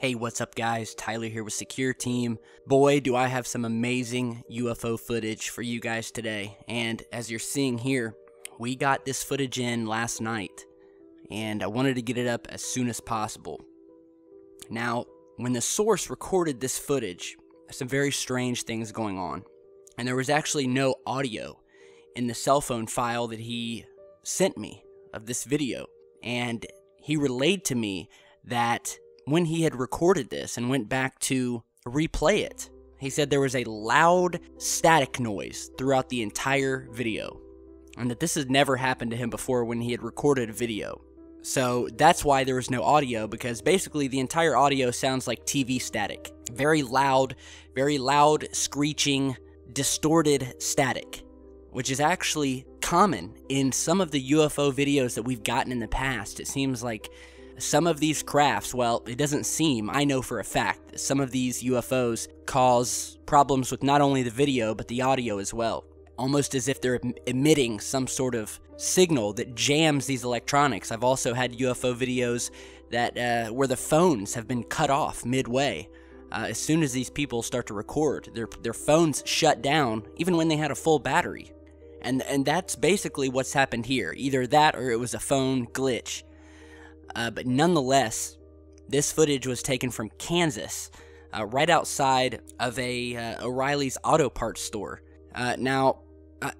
Hey, what's up guys? Tyler here with Secureteam. Boy, do I have some amazing UFO footage for you guys today. And as you're seeing here, we got this footage in last night, and I wanted to get it up as soon as possible. Now, when the source recorded this footage, some very strange things going on. And there was actually no audio in the cell phone file that he sent me of this video. And he relayed to me that when he had recorded this and went back to replay it, he said there was a loud static noise throughout the entire video, and that this had never happened to him before when he had recorded a video. So that's why there was no audio, because basically the entire audio sounds like TV static. Very loud, screeching, distorted static, which is actually common in some of the UFO videos that we've gotten in the past. It seems like some of these crafts, well, it doesn't seem, I know for a fact, that some of these UFOs cause problems with not only the video, but the audio as well. Almost as if they're emitting some sort of signal that jams these electronics. I've also had UFO videos that where the phones have been cut off midway. As soon as these people start to record, their phones shut down, even when they had a full battery. And that's basically what's happened here. Either that or it was a phone glitch. But nonetheless, this footage was taken from Kansas, right outside of a O'Reilly's auto parts store. Now,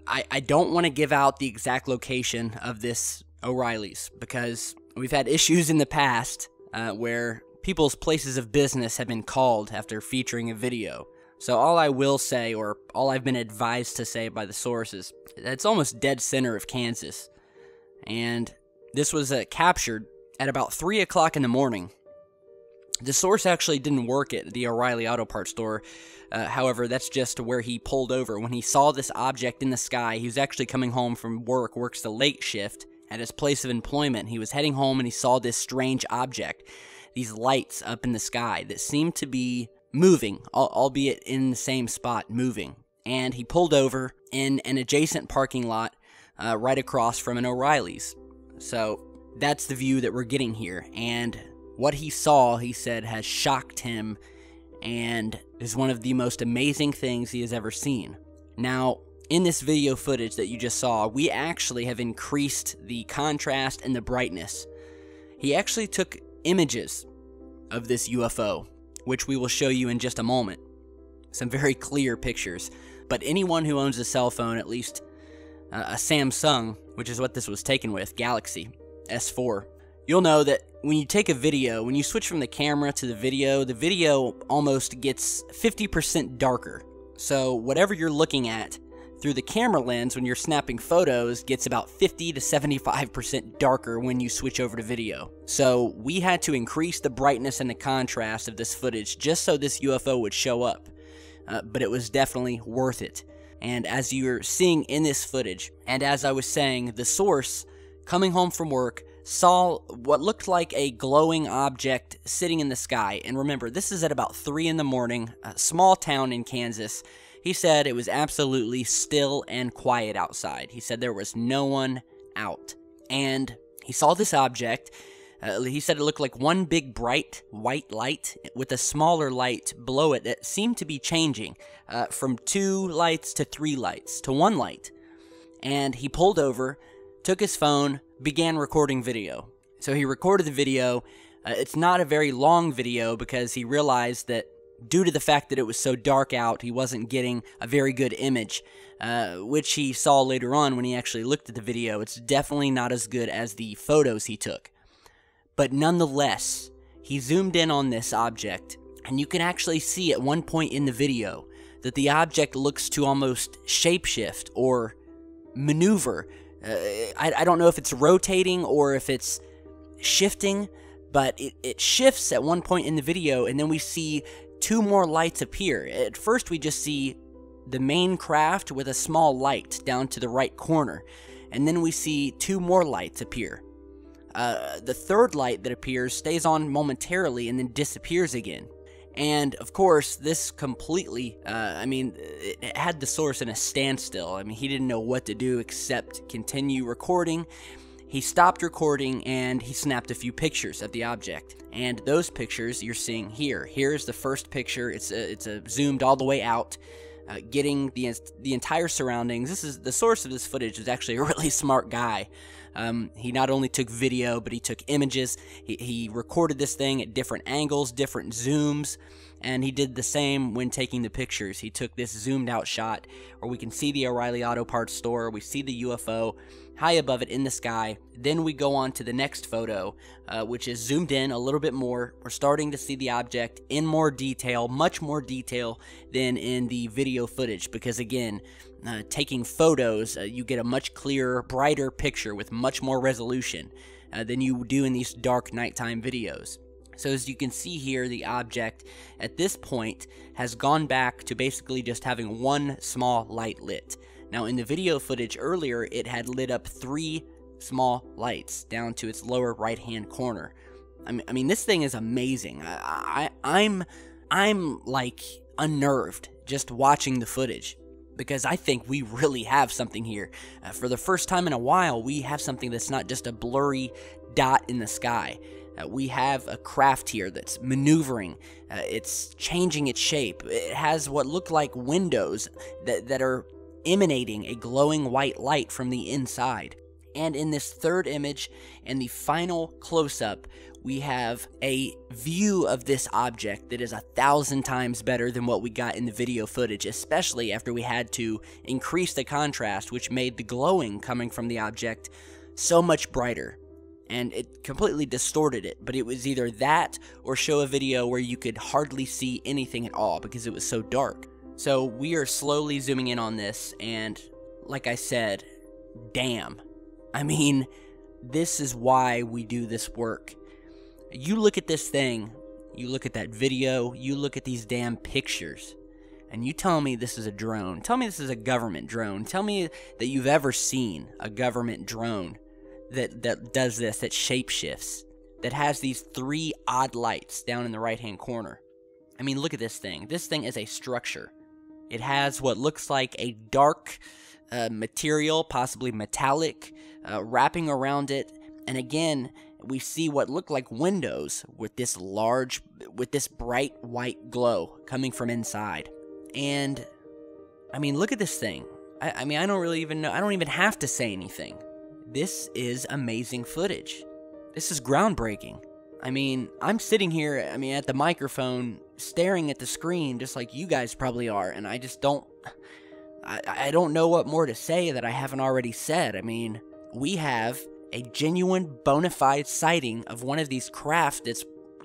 I don't want to give out the exact location of this O'Reilly's, because we've had issues in the past where people's places of business have been called after featuring a video. So all I will say, or all I've been advised to say by the sources, it's almost dead center of Kansas. And this was captured at about 3 o'clock in the morning. The source actually didn't work at the O'Reilly Auto Parts store. However, that's just where he pulled over. When he saw this object in the sky, he was actually coming home from work, works the late shift at his place of employment. He was heading home and he saw this strange object, these lights up in the sky that seemed to be moving, albeit in the same spot, moving. And he pulled over in an adjacent parking lot right across from an O'Reilly's. So that's the view that we're getting here, and what he saw, he said, has shocked him and is one of the most amazing things he has ever seen. Now, in this video footage that you just saw, we actually have increased the contrast and the brightness. He actually took images of this UFO, which we will show you in just a moment. Some very clear pictures, but anyone who owns a cell phone, at least a Samsung, which is what this was taken with, Galaxy S4, you'll know that when you take a video, when you switch from the camera to the video almost gets 50% darker. So whatever you're looking at through the camera lens when you're snapping photos gets about 50 to 75% darker when you switch over to video. So we had to increase the brightness and the contrast of this footage just so this UFO would show up. But it was definitely worth it. And as you're seeing in this footage, and as I was saying, the source, coming home from work, saw what looked like a glowing object sitting in the sky. And remember, this is at about 3 in the morning, a small town in Kansas. He said it was absolutely still and quiet outside. He said there was no one out. And he saw this object. He said it looked like one big bright white light with a smaller light below it that seemed to be changing from 2 lights to 3 lights to 1 light. And he pulled over, took his phone, began recording video. So he recorded the video. It's not a very long video because he realized that due to the fact that it was so dark out, he wasn't getting a very good image, which he saw later on when he actually looked at the video. It's definitely not as good as the photos he took. But nonetheless, he zoomed in on this object, and you can actually see at one point in the video that the object looks to almost shapeshift or maneuver. I don't know if it's rotating or if it's shifting, but it shifts at one point in the video, and then we see 2 more lights appear. At first, we just see the main craft with a small light down to the right corner, and then we see 2 more lights appear. The third light that appears stays on momentarily and then disappears again. And, of course, this completely, it had the source in a standstill. I mean, he didn't know what to do except continue recording. he stopped recording and he snapped a few pictures of the object. And those pictures you're seeing here. Here's the first picture. It's a zoomed all the way out, getting the entire surroundings. This is the source of this footage. Is actually a really smart guy. He not only took video, but he took images. He recorded this thing at different angles, different zooms, and he did the same when taking the pictures. He took this zoomed out shot where we can see the O'Reilly Auto Parts store, we see the UFO high above it in the sky. Then we go on to the next photo, which is zoomed in a little bit more. We're starting to see the object in more detail, much more detail than in the video footage, because again, taking photos, you get a much clearer, brighter picture with much more resolution than you do in these dark nighttime videos. So as you can see here, the object at this point has gone back to basically just having one small light lit. Now in the video footage earlier, it had lit up 3 small lights down to its lower right hand corner. I mean this thing is amazing. I'm like unnerved just watching the footage, because I think we really have something here. For the first time in a while, we have something that's not just a blurry dot in the sky. We have a craft here that's maneuvering. It's changing its shape. It has what look like windows that are emanating a glowing white light from the inside. And in this third image and the final close-up, we have a view of this object that is 1,000 times better than what we got in the video footage, especially after we had to increase the contrast, which made the glowing coming from the object so much brighter. And it completely distorted it, but it was either that or show a video where you could hardly see anything at all because it was so dark. So we are slowly zooming in on this, and like I said, damn. I mean, this is why we do this work. You look at this thing, you look at that video, you look at these damn pictures, and you tell me this is a drone. Tell me this is a government drone. Tell me that you've ever seen a government drone that does this, that shapeshifts, that has these 3 odd lights down in the right-hand corner. I mean, look at this thing. This thing is a structure. It has what looks like a dark material, possibly metallic, wrapping around it. And again, we see what look like windows with this bright white glow coming from inside. And I mean, look at this thing. I mean, I don't really even know. I don't even have to say anything. This is amazing footage. This is groundbreaking. I mean, I'm sitting here, at the microphone, staring at the screen just like you guys probably are, and I just don't... I don't know what more to say that I haven't already said. I mean, we have a genuine, bona fide sighting of one of these craft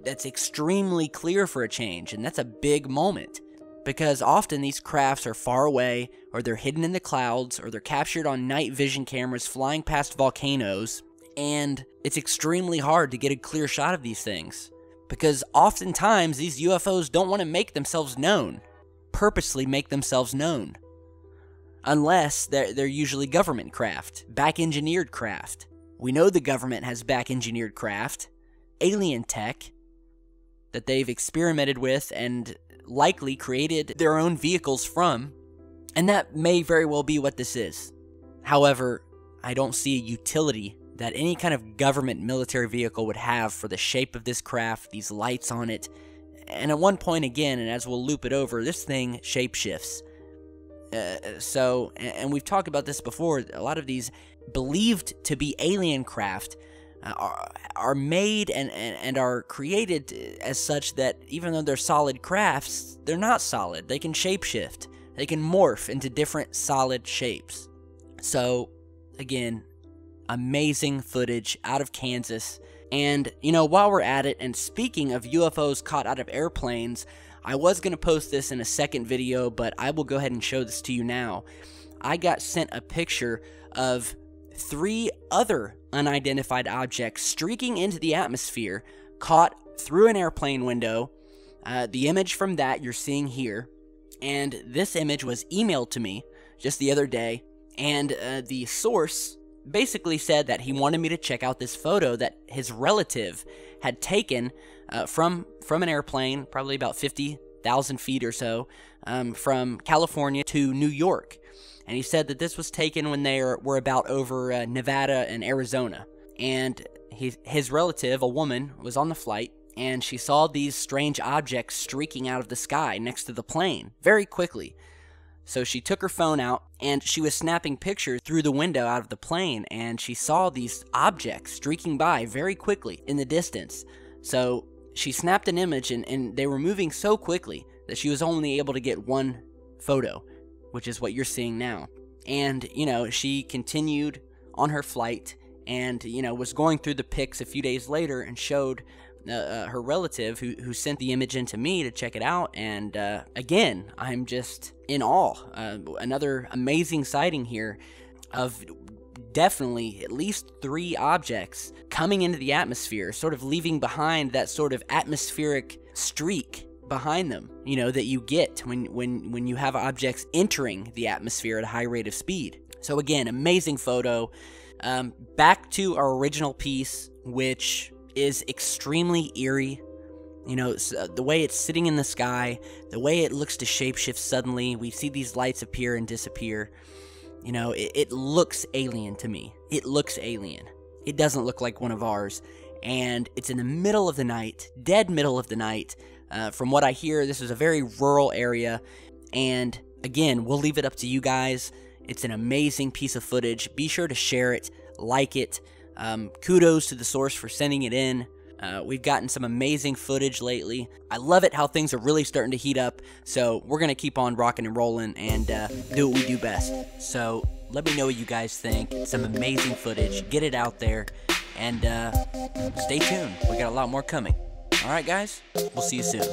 that's extremely clear for a change, and that's a big moment. Because often these crafts are far away, or they're hidden in the clouds, or they're captured on night vision cameras flying past volcanoes, and it's extremely hard to get a clear shot of these things. Because oftentimes these UFOs don't want to make themselves known, purposely make themselves known. Unless they're usually government craft, back-engineered craft. We know the government has back-engineered craft, alien tech, that they've experimented with and likely created their own vehicles from, and that may very well be what this is. However, I don't see a utility that any kind of government military vehicle would have for the shape of this craft, these lights on it, and at one point again, and as we'll loop it over, this thing shapeshifts. And we've talked about this before, a lot of these believed to be alien craft are made and are created as such that even though they're solid crafts, they're not solid. They can shapeshift. They can morph into different solid shapes. So, again, amazing footage out of Kansas. And, while we're at it, and speaking of UFOs caught out of airplanes, I was going to post this in a second video, but I will go ahead and show this to you now. I got sent a picture of 3 other unidentified objects streaking into the atmosphere, caught through an airplane window. The image from that you're seeing here, and this image was emailed to me just the other day, and the source basically said that he wanted me to check out this photo that his relative had taken from an airplane, probably about 50,000 feet or so, from California to New York. And he said that this was taken when they were about over Nevada and Arizona. and his relative, a woman, was on the flight, and she saw these strange objects streaking out of the sky next to the plane very quickly. So she took her phone out, and she was snapping pictures through the window out of the plane, and she saw these objects streaking by very quickly in the distance. So she snapped an image, and they were moving so quickly that she was only able to get one photo, which is what you're seeing now. And, she continued on her flight and, was going through the pics a few days later and showed her relative who sent the image in to me to check it out. And again, I'm just in awe. Another amazing sighting here of definitely at least 3 objects coming into the atmosphere, sort of leaving behind that sort of atmospheric streak behind them, that you get when you have objects entering the atmosphere at a high rate of speed. So again, amazing photo. Back to our original piece, which is extremely eerie. The way it's sitting in the sky, the way it looks to shapeshift suddenly. We see these lights appear and disappear. It looks alien to me. It looks alien. It doesn't look like one of ours. And it's in the middle of the night, dead middle of the night. From what I hear, this is a very rural area. And again, we'll leave it up to you guys. It's an amazing piece of footage. Be sure to share it, like it. Kudos to the source for sending it in. We've gotten some amazing footage lately. I love it how things are really starting to heat up. So we're going to keep on rocking and rolling and do what we do best. So let me know what you guys think. Some amazing footage. Get it out there. And stay tuned. We got a lot more coming. All right, guys. We'll see you soon.